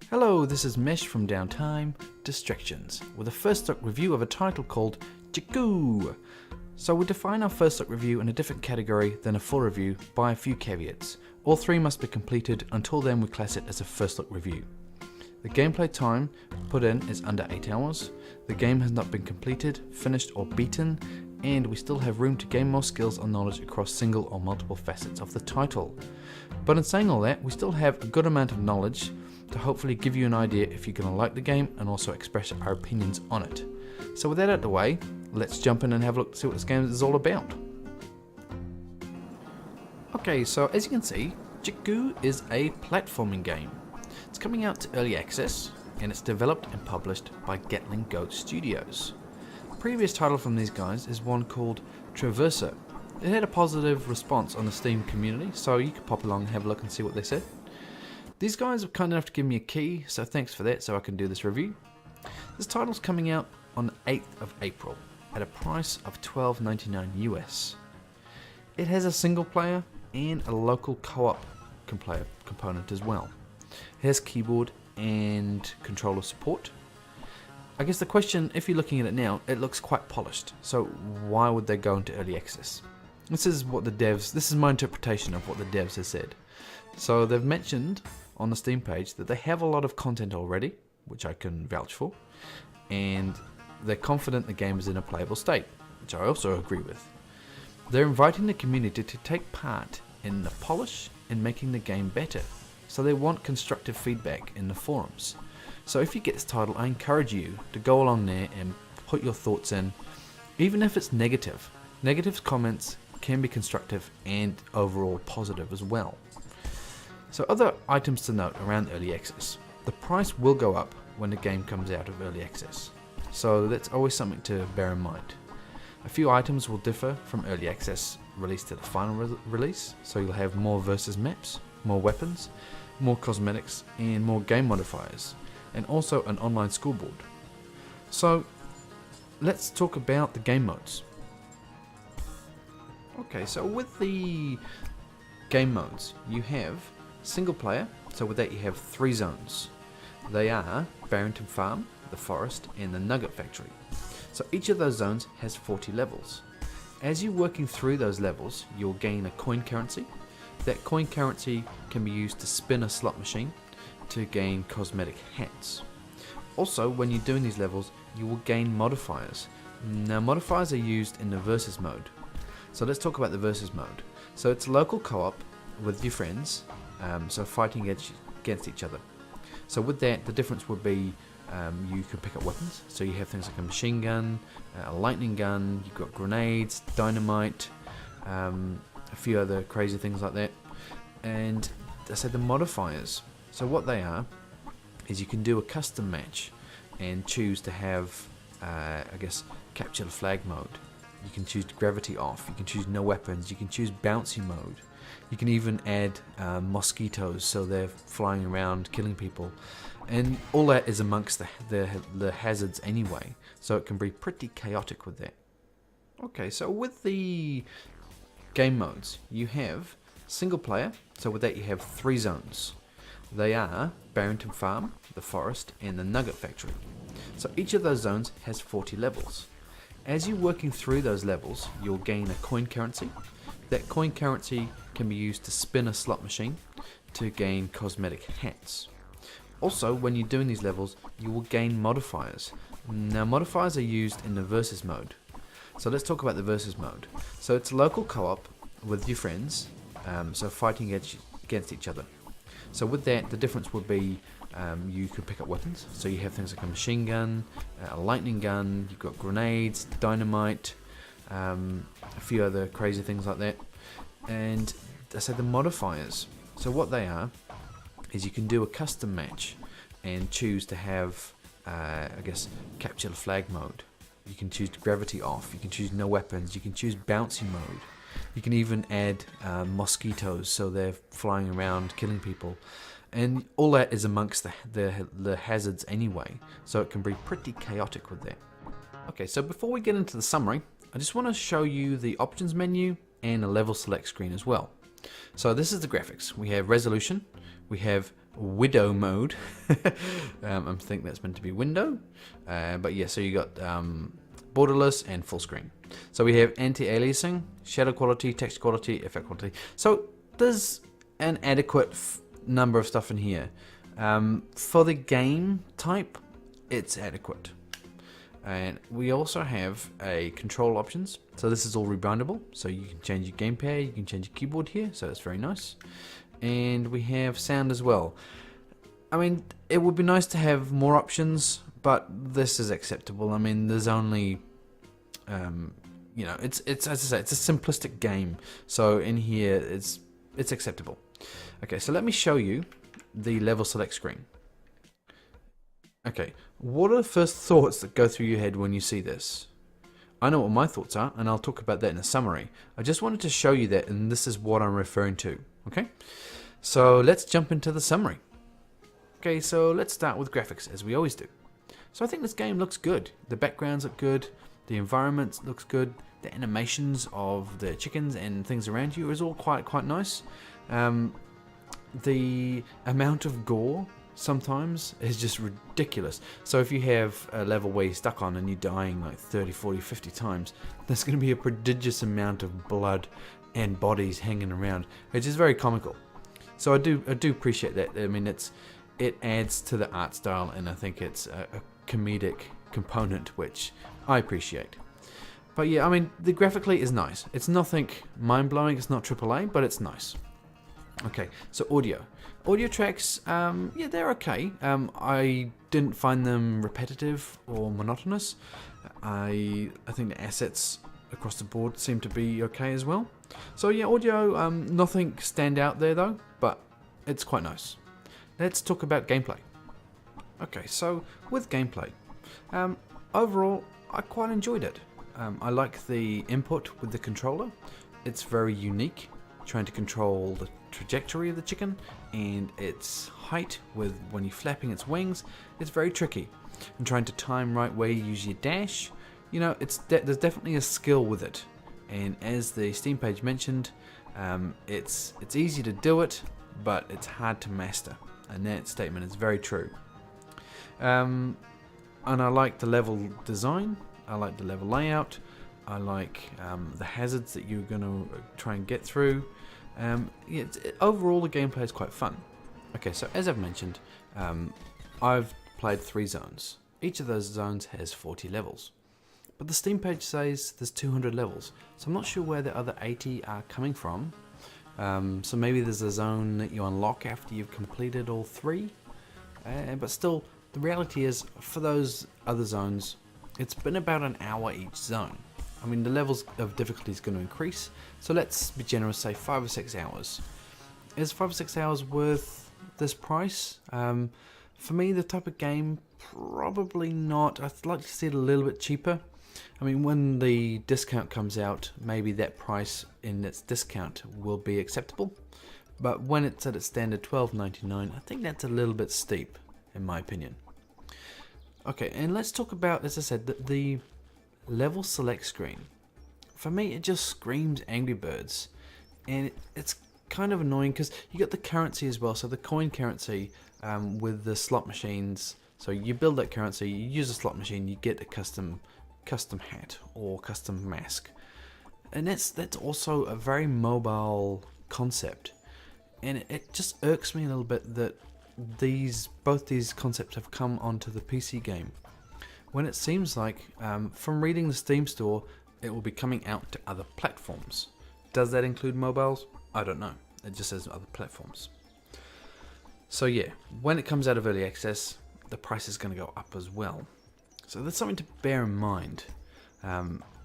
Hello, this is Mesh from Downtime Distractions with a first look review of a title called Chicku. So we define our first look review in a different category than a full review by a few caveats. All three must be completed, until then we class it as a first look review. The gameplay time put in is under 8 hours, the game has not been completed, finished or beaten, and we still have room to gain more skills or knowledge across single or multiple facets of the title. But in saying all that, we still have a good amount of knowledge to hopefully give you an idea if you're going to like the game and also express our opinions on it. So with that out of the way, let's jump in and have a look to see what this game is all about. Okay, so as you can see, Chicku is a platforming game. It's coming out to early access and it's developed and published by Gatling Goat Studios. The previous title from these guys is one called Traverser. It had a positive response on the Steam community, so you could pop along and have a look and see what they said. These guys were kind enough to give me a key, so thanks for that, so I can do this review. This title's coming out on the 8th of April at a price of $12.99 US. It has a single player and a local co-op component as well. It has keyboard and controller support. I guess the question, if you're looking at it now, it looks quite polished, so why would they go into early access? This is my interpretation of what the devs have said. So they've mentioned on the Steam page that they have a lot of content already, which I can vouch for, and they're confident the game is in a playable state, which I also agree with. They're inviting the community to take part in the polish and making the game better, so they want constructive feedback in the forums. So if you get this title, I encourage you to go along there and put your thoughts in, even if it's negative. Negative comments can be constructive and overall positive as well. So other items to note around early access. The price will go up when the game comes out of early access, so that's always something to bear in mind. A few items will differ from early access release to the final release, so you'll have more versus maps, more weapons, more cosmetics and more game modifiers, and also an online scoreboard. So let's talk about the game modes. Okay, so with the game modes, you have single player, so with that you have 3 zones. They are Barrington Farm, the forest and the nugget factory. So each of those zones has 40 levels. As you're working through those levels, you'll gain a coin currency. That coin currency can be used to spin a slot machine to gain cosmetic hats. Also, when you're doing these levels, you will gain modifiers. Now modifiers are used in the versus mode. So let's talk about the versus mode. So it's local co-op with your friends, so fighting against each other. So with that, the difference would be you can pick up weapons. So you have things like a machine gun, a lightning gun, you've got grenades, dynamite, a few other crazy things like that. And I said the modifiers. So what they are is you can do a custom match and choose to have, capture the flag mode. You can choose gravity off, you can choose no weapons, you can choose bouncy mode. You can even add mosquitoes, so they're flying around killing people. And all that is amongst the hazards anyway, so it can be pretty chaotic with that. Okay, so with the game modes, you have single player, so with that you have 3 zones. They are Barrington Farm, the forest and the nugget factory. So each of those zones has 40 levels. As you're working through those levels, you'll gain a coin currency. That coin currency can be used to spin a slot machine to gain cosmetic hats. Also, when you're doing these levels, you will gain modifiers. Now modifiers are used in the versus mode. So let's talk about the versus mode. So it's local co-op with your friends, so fighting against each other. So with that, the difference would be you can pick up weapons. So you have things like a machine gun, a lightning gun, you've got grenades, dynamite, a few other crazy things like that. And I said the modifiers. So what they are is you can do a custom match and choose to have, capture the flag mode. You can choose gravity off, you can choose no weapons, you can choose bouncy mode. You can even add mosquitoes, so they're flying around killing people. And all that is amongst the hazards anyway, so it can be pretty chaotic with that. Okay, so before we get into the summary, I just want to show you the options menu and a level select screen as well. So this is the graphics. We have resolution, We have Widow mode. I think that's meant to be window. But yeah, so you got borderless and full screen. So we have anti-aliasing, shadow quality, text quality, effect quality. So there's an adequate number of stuff in here. For the game type, it's adequate. And we also have a control options. So this is all rebindable. So you can change your gamepad, you can change your keyboard here. So that's very nice. And we have sound as well. I mean, it would be nice to have more options, but this is acceptable. I mean, there's only, you know, it's as I say, it's a simplistic game. So in here, it's acceptable. Okay, so let me show you the level select screen. Okay, what are the first thoughts that go through your head when you see this? I know what my thoughts are, and I'll talk about that in a summary. I just wanted to show you that, and this is what I'm referring to. Okay, so let's jump into the summary. Okay, so let's start with graphics, as we always do. So I think this game looks good. The backgrounds look good, the environment looks good, the animations of the chickens and things around you is all quite nice. The amount of gore sometimes is just ridiculous. So if you have a level where you're stuck on and you're dying like 30, 40, 50 times, there's going to be a prodigious amount of blood and bodies hanging around, which is very comical. So I do appreciate that. I mean, it adds to the art style, and I think it's a comedic component which I appreciate. But yeah, I mean, the graphically is nice. It's nothing mind-blowing, it's not AAA, but it's nice. Okay, so audio tracks, yeah, they're okay. I didn't find them repetitive or monotonous. I think the assets across the board seem to be okay as well. So yeah, audio, nothing stand out there though, but it's quite nice. Let's talk about gameplay. Okay, so with gameplay, overall, I quite enjoyed it. I like the input with the controller. It's very unique, trying to control the trajectory of the chicken and its height with when you're flapping its wings. It's very tricky. And trying to time right where you use your dash, you know, there's definitely a skill with it. And as the Steam page mentioned, it's easy to do it, but it's hard to master. And that statement is very true. And I like the level design. I like the level layout. I like the hazards that you're going to try and get through. Yeah, overall, the gameplay is quite fun. Okay, so as I've mentioned, I've played 3 zones. Each of those zones has 40 levels. But the Steam page says there's 200 levels. So I'm not sure where the other 80 are coming from. So maybe there's a zone that you unlock after you've completed all 3. But still, the reality is, for those other zones, it's been about an hour each zone. I mean, the levels of difficulty is going to increase, so let's be generous, say 5 or 6 hours. Is 5 or 6 hours worth this price? For me, the type of game, probably not. I'd like to see it a little bit cheaper. I mean, when the discount comes out, maybe that price in its discount will be acceptable. But when it's at its standard $12.99, I think that's a little bit steep, in my opinion. Okay, and let's talk about, as I said, the level select screen. For me, it just screams Angry Birds, and it's kind of annoying because you got the currency as well. So the coin currency with the slot machines. So you build that currency, you use a slot machine, you get a custom hat or custom mask, and that's also a very mobile concept, and it just irks me a little bit that both these concepts have come onto the PC game, when it seems like, from reading the Steam store, it will be coming out to other platforms. Does that include mobiles? I don't know. It just says other platforms. So yeah, when it comes out of early access, the price is going to go up as well. So that's something to bear in mind.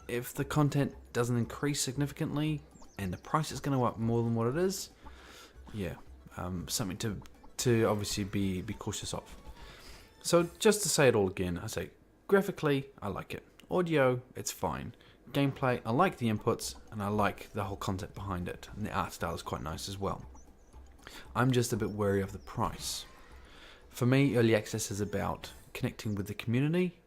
If the content doesn't increase significantly and the price is going to go up more than what it is, yeah, something to obviously be cautious of. So just to say it all again, I say graphically, I like it. Audio, it's fine. Gameplay, I like the inputs and I like the whole concept behind it. And the art style is quite nice as well. I'm just a bit wary of the price. For me, early access is about connecting with the community,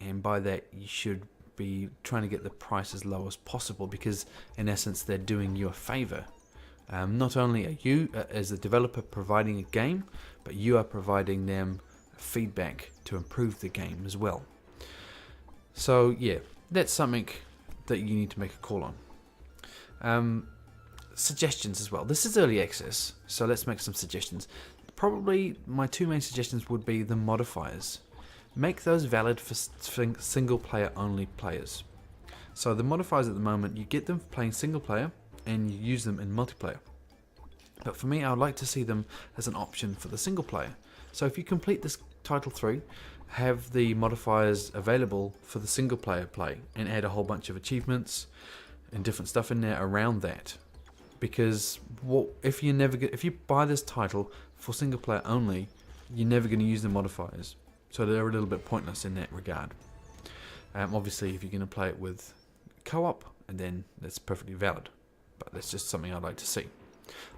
and by that you should be trying to get the price as low as possible, because in essence they're doing you a favor Not only are you, as the developer, providing a game, but you are providing them feedback to improve the game as well. So yeah, that's something that you need to make a call on. Suggestions as well. This is early access, so let's make some suggestions. Probably my two main suggestions would be the modifiers. Make those valid for single player only players. So the modifiers at the moment, you get them for playing single player and you use them in multiplayer. But for me, I would like to see them as an option for the single player. So if you complete this title through, have the modifiers available for the single player play and add a whole bunch of achievements and different stuff in there around that. Because if you buy this title for single player only, you're never going to use the modifiers. So they're a little bit pointless in that regard. Obviously, if you're going to play it with co-op, and then that's perfectly valid. But that's just something I'd like to see.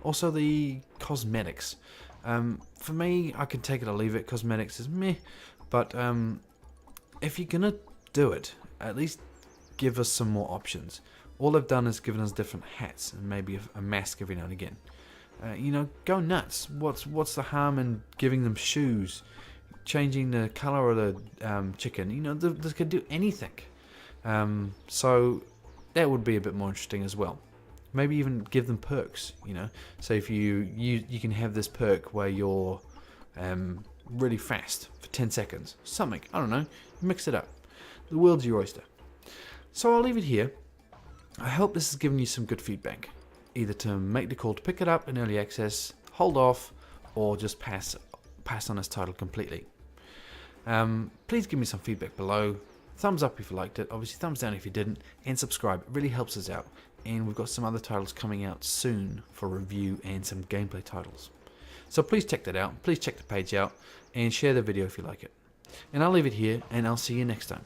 Also, the cosmetics. For me, I can take it or leave it. Cosmetics is meh. But if you're going to do it, at least give us some more options. All they've done is given us different hats and maybe a mask every now and again. Go nuts. What's the harm in giving them shoes? Changing the color of the chicken. They could do anything. So that would be a bit more interesting as well. Maybe even give them perks. So if you can have this perk where you're really fast for 10 seconds. Something. I don't know. Mix it up. The world's your oyster. So I'll leave it here. I hope this has given you some good feedback. Either to make the call to pick it up in early access, hold off, or just pass on this title completely. Please give me some feedback below. Thumbs up if you liked it, obviously thumbs down if you didn't, and subscribe. It really helps us out. And we've got some other titles coming out soon for review and some gameplay titles. So please check that out. Please check the page out and share the video if you like it. And I'll leave it here, and I'll see you next time.